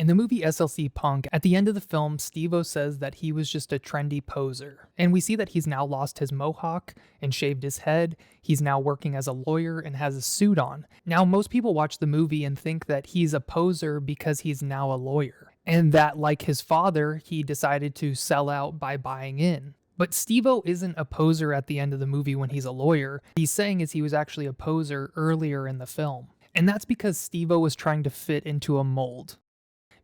In the movie SLC Punk, at the end of the film, Stevo says that he was just a trendy poser. And we see that he's now lost his mohawk and shaved his head. He's now working as a lawyer and has a suit on. Now, most people watch the movie and think that he's a poser because he's now a lawyer. And that, like his father, he decided to sell out by buying in. But Stevo isn't a poser at the end of the movie when he's a lawyer. He's saying is he was actually a poser earlier in the film. And that's because Stevo was trying to fit into a mold.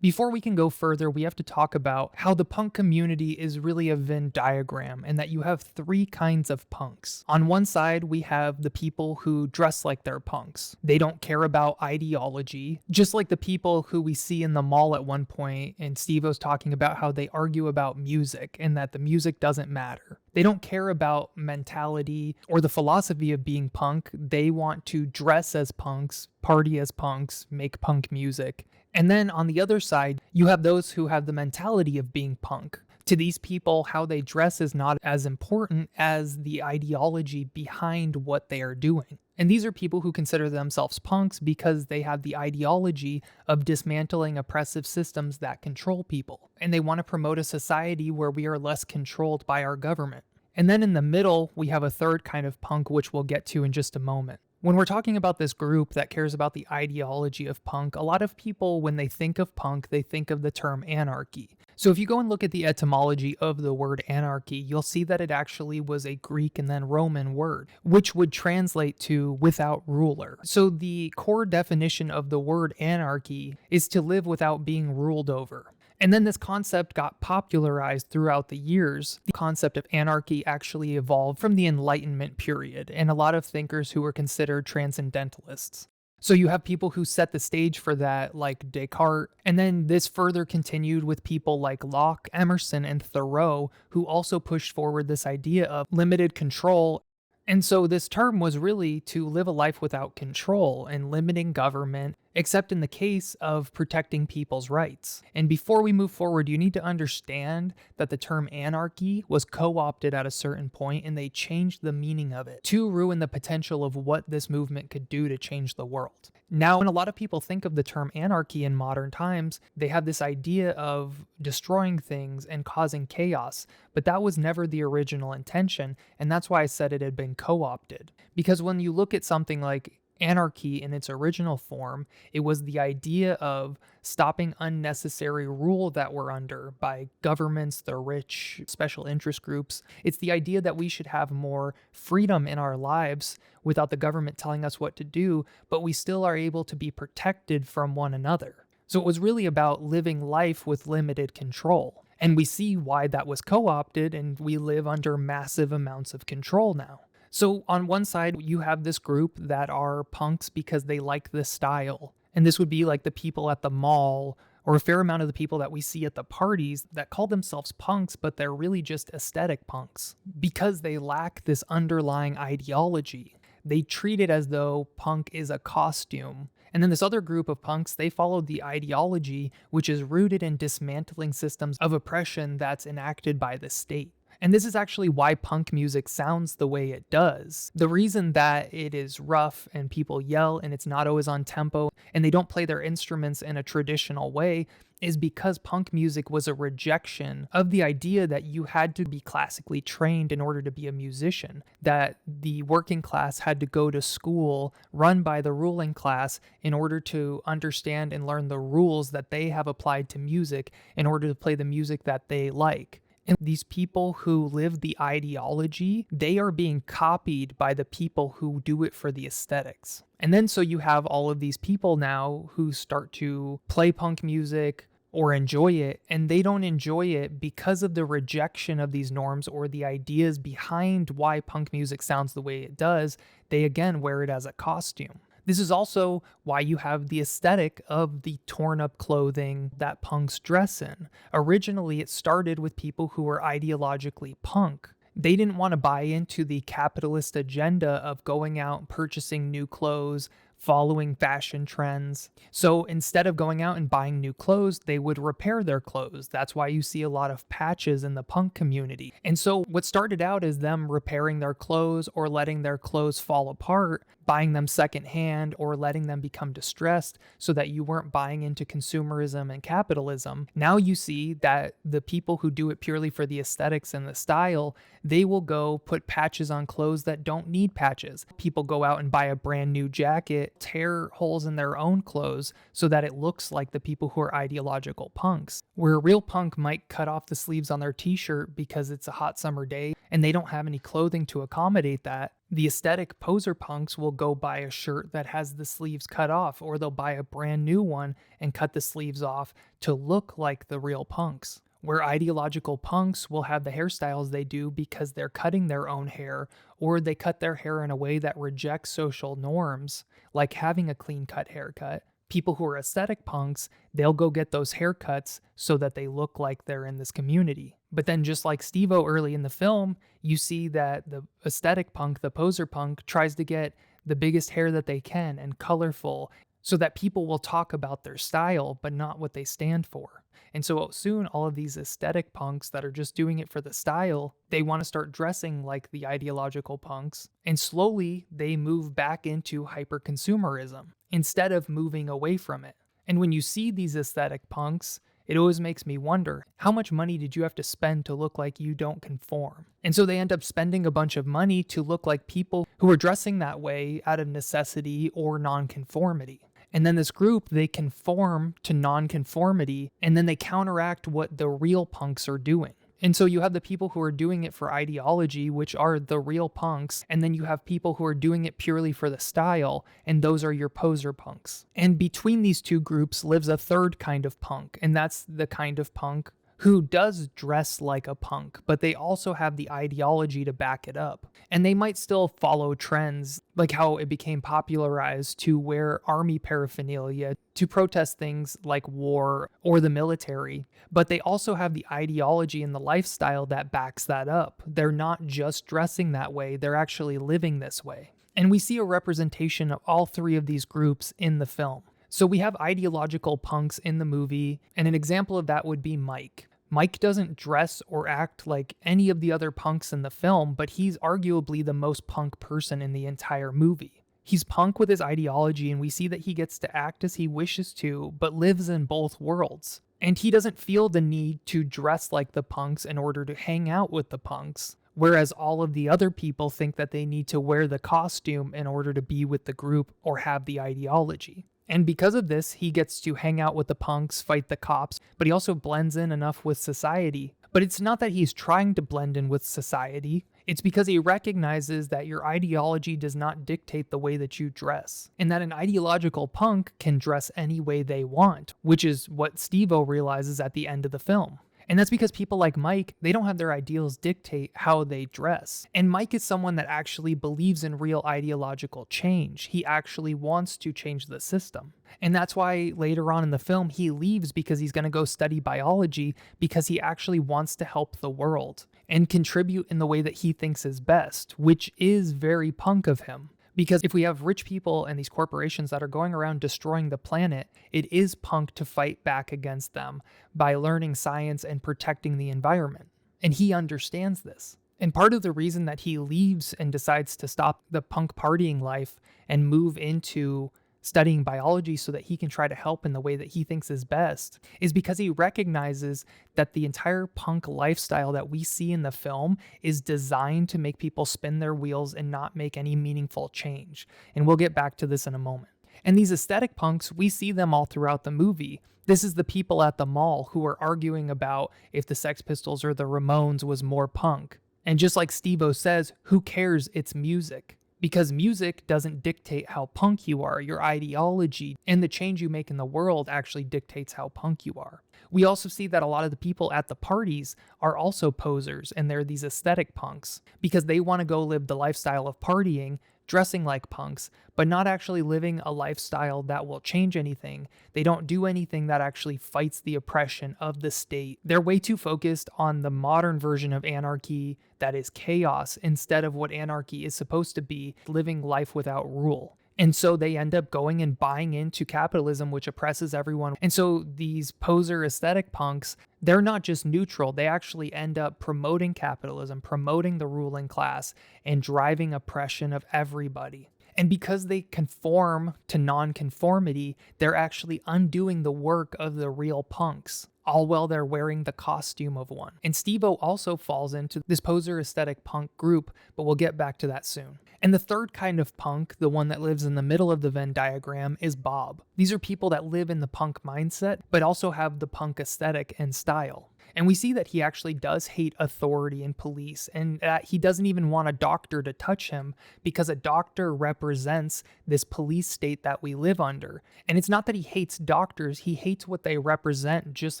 Before we can go further, we have to talk about how the punk community is really a Venn diagram and that you have three kinds of punks. On one side, we have the people who dress like they're punks. They don't care about ideology, just like the people who we see in the mall at one point, and Stevo's talking about how they argue about music and that the music doesn't matter. They don't care about mentality or the philosophy of being punk. They want to dress as punks, party as punks, make punk music. And then on the other side, you have those who have the mentality of being punk. To these people, how they dress is not as important as the ideology behind what they are doing. And these are people who consider themselves punks because they have the ideology of dismantling oppressive systems that control people. And they want to promote a society where we are less controlled by our government. And then in the middle, we have a third kind of punk, which we'll get to in just a moment. When we're talking about this group that cares about the ideology of punk, a lot of people, when they think of punk, they think of the term anarchy. So if you go and look at the etymology of the word anarchy, you'll see that it actually was a Greek and then Roman word, which would translate to without ruler. So the core definition of the word anarchy is to live without being ruled over. And then this concept got popularized throughout the years. The concept of anarchy actually evolved from the Enlightenment period and a lot of thinkers who were considered transcendentalists. So you have people who set the stage for that, like Descartes, and then this further continued with people like Locke, Emerson, and Thoreau, who also pushed forward this idea of limited control. And so this term was really to live a life without control and limiting government, except in the case of protecting people's rights. And before we move forward, you need to understand that the term anarchy was co-opted at a certain point and they changed the meaning of it to ruin the potential of what this movement could do to change the world. Now, when a lot of people think of the term anarchy in modern times, they have this idea of destroying things and causing chaos, but that was never the original intention, and that's why I said it had been co-opted. Because when you look at something like anarchy in its original form, it was the idea of stopping unnecessary rule that we're under by governments, the rich, special interest groups. It's the idea that we should have more freedom in our lives without the government telling us what to do, but we still are able to be protected from one another. So it was really about living life with limited control. And we see why that was co-opted, and we live under massive amounts of control now. So on one side, you have this group that are punks because they like this style. And this would be like the people at the mall, or a fair amount of the people that we see at the parties that call themselves punks, but they're really just aesthetic punks because they lack this underlying ideology. They treat it as though punk is a costume. And then this other group of punks, they followed the ideology, which is rooted in dismantling systems of oppression that's enacted by the state. And this is actually why punk music sounds the way it does. The reason that it is rough and people yell and it's not always on tempo and they don't play their instruments in a traditional way is because punk music was a rejection of the idea that you had to be classically trained in order to be a musician, that the working class had to go to school run by the ruling class in order to understand and learn the rules that they have applied to music in order to play the music that they like. And these people who live the ideology, they are being copied by the people who do it for the aesthetics. And then so you have all of these people now who start to play punk music or enjoy it, and they don't enjoy it because of the rejection of these norms or the ideas behind why punk music sounds the way it does. They again wear it as a costume. This is also why you have the aesthetic of the torn up clothing that punks dress in. Originally, it started with people who were ideologically punk. They didn't want to buy into the capitalist agenda of going out and purchasing new clothes, following fashion trends. So instead of going out and buying new clothes, they would repair their clothes. That's why you see a lot of patches in the punk community. And so what started out as them repairing their clothes or letting their clothes fall apart, buying them secondhand or letting them become distressed so that you weren't buying into consumerism and capitalism. Now you see that the people who do it purely for the aesthetics and the style, they will go put patches on clothes that don't need patches. People go out and buy a brand new jacket, tear holes in their own clothes so that it looks like the people who are ideological punks. Where a real punk might cut off the sleeves on their t-shirt because it's a hot summer day and they don't have any clothing to accommodate that, the aesthetic poser punks will go buy a shirt that has the sleeves cut off, or they'll buy a brand new one and cut the sleeves off to look like the real punks. Where ideological punks will have the hairstyles they do because they're cutting their own hair, or they cut their hair in a way that rejects social norms, like having a clean cut haircut. People who are aesthetic punks, they'll go get those haircuts so that they look like they're in this community. But then just like Stevo early in the film, you see that the aesthetic punk, the poser punk, tries to get the biggest hair that they can and colorful so that people will talk about their style, but not what they stand for. And so soon, all of these aesthetic punks that are just doing it for the style, they want to start dressing like the ideological punks. And slowly, they move back into hyper-consumerism instead of moving away from it. And when you see these aesthetic punks, it always makes me wonder, how much money did you have to spend to look like you don't conform? And so they end up spending a bunch of money to look like people who are dressing that way out of necessity or nonconformity. And then this group, they conform to nonconformity, and then they counteract what the real punks are doing. And so you have the people who are doing it for ideology, which are the real punks, and then you have people who are doing it purely for the style, and those are your poser punks. And between these two groups lives a third kind of punk, and that's the kind of punk who does dress like a punk, but they also have the ideology to back it up. And they might still follow trends, like how it became popularized to wear army paraphernalia to protest things like war or the military, but they also have the ideology and the lifestyle that backs that up. They're not just dressing that way, they're actually living this way. And we see a representation of all three of these groups in the film. So we have ideological punks in the movie, and an example of that would be Mike. Mike doesn't dress or act like any of the other punks in the film, but he's arguably the most punk person in the entire movie. He's punk with his ideology, and we see that he gets to act as he wishes to, but lives in both worlds. And he doesn't feel the need to dress like the punks in order to hang out with the punks. Whereas all of the other people think that they need to wear the costume in order to be with the group or have the ideology. And because of this, he gets to hang out with the punks, fight the cops, but he also blends in enough with society. But it's not that he's trying to blend in with society. It's because he recognizes that your ideology does not dictate the way that you dress, and that an ideological punk can dress any way they want, which is what Stevo realizes at the end of the film. And that's because people like Mike, they don't have their ideals dictate how they dress. And Mike is someone that actually believes in real ideological change. He actually wants to change the system. And that's why later on in the film, he leaves because he's going to go study biology because he actually wants to help the world and contribute in the way that he thinks is best, which is very punk of him. Because if we have rich people and these corporations that are going around destroying the planet, it is punk to fight back against them by learning science and protecting the environment. And he understands this. And part of the reason that he leaves and decides to stop the punk partying life and move into studying biology so that he can try to help in the way that he thinks is best is because he recognizes that the entire punk lifestyle that we see in the film is designed to make people spin their wheels and not make any meaningful change. And we'll get back to this in a moment. And these aesthetic punks, we see them all throughout the movie. This is the people at the mall who are arguing about if the Sex Pistols or the Ramones was more punk. And just like Stevo says, who cares? It's music. Because music doesn't dictate how punk you are. Your ideology and the change you make in the world actually dictates how punk you are. We also see that a lot of the people at the parties are also posers, and they're these aesthetic punks because they want to go live the lifestyle of partying, dressing like punks, but not actually living a lifestyle that will change anything. They don't do anything that actually fights the oppression of the state. They're way too focused on the modern version of anarchy that is chaos instead of what anarchy is supposed to be, living life without rule. And so they end up going and buying into capitalism, which oppresses everyone. And so these poser aesthetic punks, they're not just neutral. They actually end up promoting capitalism, promoting the ruling class, and driving oppression of everybody. And because they conform to nonconformity, they're actually undoing the work of the real punks, all while they're wearing the costume of one. And Stevo also falls into this poser aesthetic punk group, but we'll get back to that soon. And the third kind of punk, the one that lives in the middle of the Venn diagram, is Bob. These are people that live in the punk mindset, but also have the punk aesthetic and style. And we see that he actually does hate authority and police, and that he doesn't even want a doctor to touch him because a doctor represents this police state that we live under. And it's not that he hates doctors, he hates what they represent, just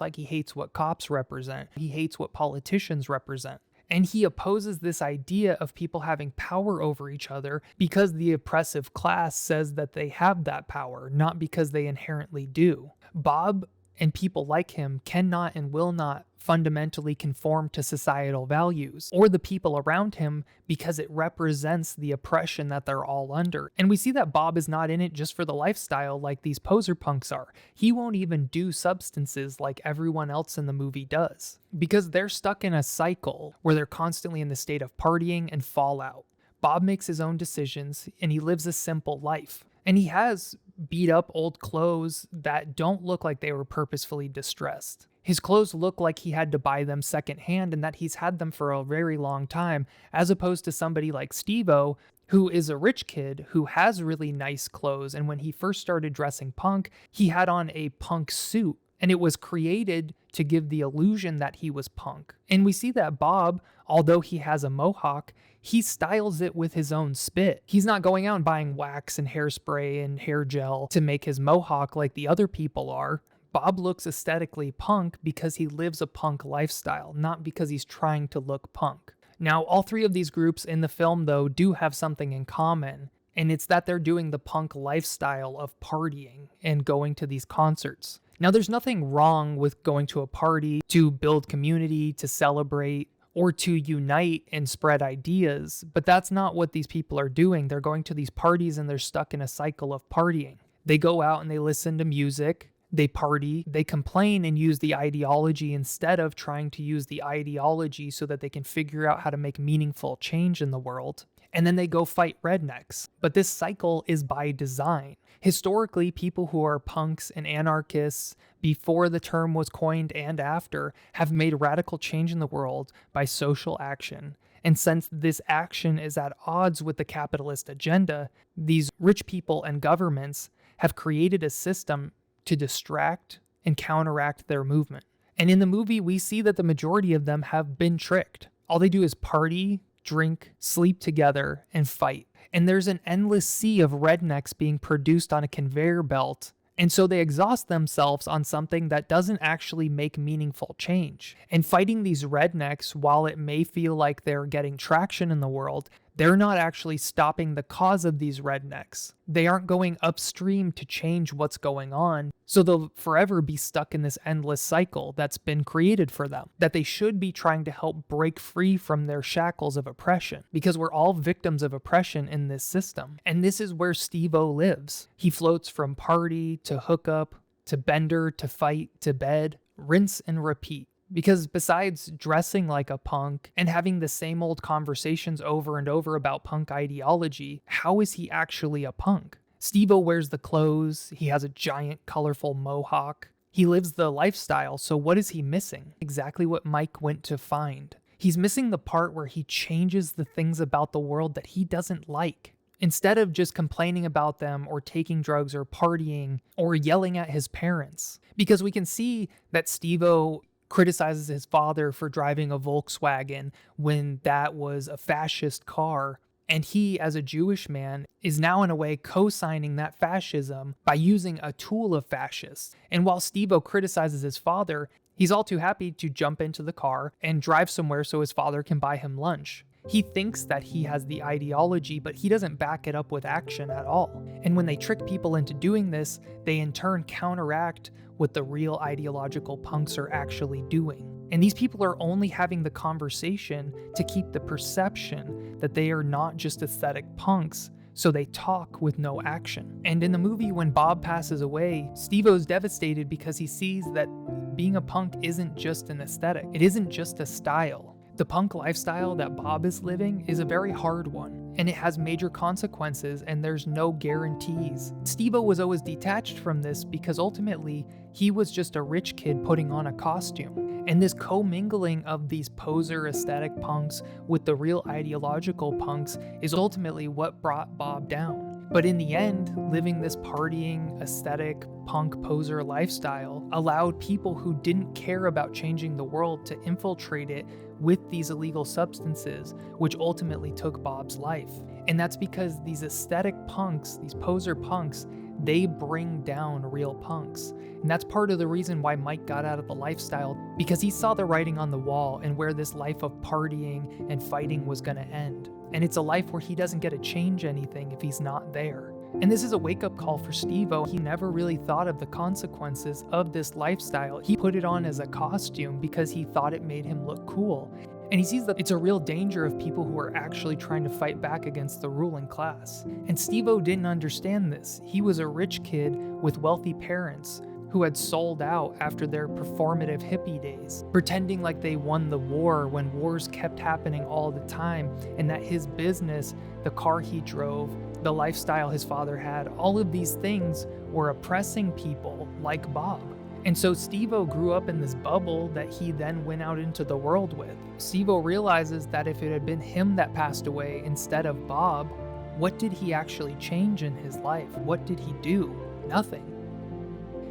like he hates what cops represent. He hates what politicians represent. And he opposes this idea of people having power over each other because the oppressive class says that they have that power, not because they inherently do. Bob and people like him cannot and will not fundamentally conform to societal values or the people around him because it represents the oppression that they're all under. And we see that Bob is not in it just for the lifestyle like these poser punks are. He won't even do substances like everyone else in the movie does because they're stuck in a cycle where they're constantly in the state of partying and fallout. Bob makes his own decisions and he lives a simple life. And he has beat up old clothes that don't look like they were purposefully distressed. His clothes look like he had to buy them secondhand and that he's had them for a very long time, as opposed to somebody like Stevo, who is a rich kid who has really nice clothes. And when he first started dressing punk, he had on a punk suit. And it was created to give the illusion that he was punk. And we see that Bob, although he has a mohawk, he styles it with his own spit. He's not going out and buying wax and hairspray and hair gel to make his mohawk like the other people are. Bob looks aesthetically punk because he lives a punk lifestyle, not because he's trying to look punk. Now, all three of these groups in the film, though, do have something in common, and it's that they're doing the punk lifestyle of partying and going to these concerts. Now, there's nothing wrong with going to a party to build community, to celebrate, or to unite and spread ideas, but that's not what these people are doing. They're going to these parties and they're stuck in a cycle of partying. They go out and they listen to music, they party, they complain and use the ideology instead of trying to use the ideology so that they can figure out how to make meaningful change in the world. And then they go fight rednecks. But this cycle is by design. Historically, people who are punks and anarchists, before the term was coined and after, have made radical change in the world by social action. And since this action is at odds with the capitalist agenda, these rich people and governments have created a system to distract and counteract their movement. And in the movie, we see that the majority of them have been tricked. All they do is party, drink, sleep together, and fight. And there's an endless sea of rednecks being produced on a conveyor belt. And so they exhaust themselves on something that doesn't actually make meaningful change. And fighting these rednecks, while it may feel like they're getting traction in the world, they're not actually stopping the cause of these rednecks. They aren't going upstream to change what's going on. So they'll forever be stuck in this endless cycle that's been created for them, that they should be trying to help break free from their shackles of oppression, because we're all victims of oppression in this system. And this is where Stevo lives. He floats from party to hookup, to bender, to fight, to bed, rinse and repeat. Because besides dressing like a punk and having the same old conversations over and over about punk ideology, how is he actually a punk? Stevo wears the clothes, he has a giant colorful mohawk, he lives the lifestyle, so what is he missing? Exactly what Mike went to find. He's missing the part where he changes the things about the world that he doesn't like. Instead of just complaining about them or taking drugs or partying or yelling at his parents. Because we can see that Stevo criticizes his father for driving a Volkswagen when that was a fascist car. And he, as a Jewish man, is now in a way co-signing that fascism by using a tool of fascists. And while Stevo criticizes his father, he's all too happy to jump into the car and drive somewhere so his father can buy him lunch. He thinks that he has the ideology, but he doesn't back it up with action at all. And when they trick people into doing this, they in turn counteract what the real ideological punks are actually doing. And these people are only having the conversation to keep the perception that they are not just aesthetic punks, so they talk with no action. And in the movie, when Bob passes away, Stevo's devastated because he sees that being a punk isn't just an aesthetic. It isn't just a style. The punk lifestyle that Bob is living is a very hard one, and it has major consequences and there's no guarantees. Stevo was always detached from this because ultimately he was just a rich kid putting on a costume. And this commingling of these poser aesthetic punks with the real ideological punks is ultimately what brought Bob down. But in the end, living this partying, aesthetic, punk poser lifestyle allowed people who didn't care about changing the world to infiltrate it with these illegal substances, which ultimately took Bob's life. And that's because these aesthetic punks, these poser punks, they bring down real punks. And that's part of the reason why Mike got out of the lifestyle, because he saw the writing on the wall and where this life of partying and fighting was gonna end. And it's a life where he doesn't get to change anything if he's not there. And this is a wake-up call for Stevo. He never really thought of the consequences of this lifestyle. He put it on as a costume because he thought it made him look cool. And he sees that it's a real danger of people who are actually trying to fight back against the ruling class. And Stevo didn't understand this. He was a rich kid with wealthy parents who had sold out after their performative hippie days, pretending like they won the war when wars kept happening all the time, and that his business, the car he drove, the lifestyle his father had, all of these things were oppressing people like Bob. And so Stevo grew up in this bubble that he then went out into the world with. Stevo realizes that if it had been him that passed away instead of Bob, what did he actually change in his life? What did he do? Nothing.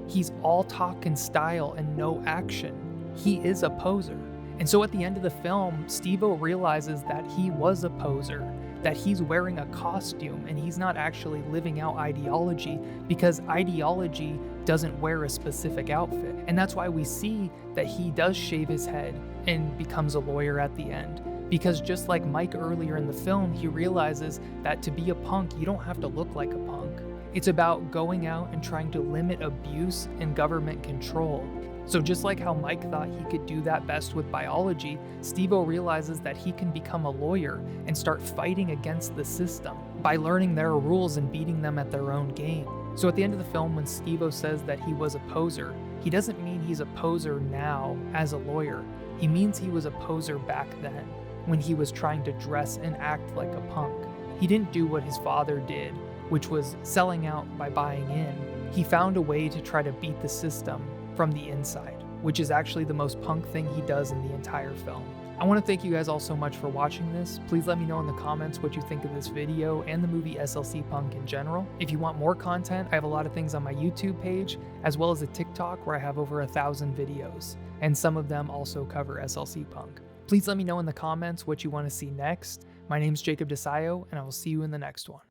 He's all talk and style and no action. He is a poser. And so at the end of the film, Stevo realizes that he was a poser, that he's wearing a costume and he's not actually living out ideology, because ideology doesn't wear a specific outfit. And that's why we see that he does shave his head and becomes a lawyer at the end. Because just like Mike earlier in the film, he realizes that to be a punk, you don't have to look like a punk. It's about going out and trying to limit abuse and government control. So just like how Mike thought he could do that best with biology, Stevo realizes that he can become a lawyer and start fighting against the system by learning their rules and beating them at their own game. So at the end of the film, when Stevo says that he was a poser, he doesn't mean he's a poser now as a lawyer. He means he was a poser back then, when he was trying to dress and act like a punk. He didn't do what his father did, which was selling out by buying in. He found a way to try to beat the system from the inside, which is actually the most punk thing he does in the entire film. I want to thank you guys all so much for watching this. Please let me know in the comments what you think of this video and the movie SLC Punk in general. If you want more content, I have a lot of things on my YouTube page, as well as a TikTok where I have over 1,000 videos, and some of them also cover SLC Punk. Please let me know in the comments what you want to see next. My name's Jacob DeSayo, and I will see you in the next one.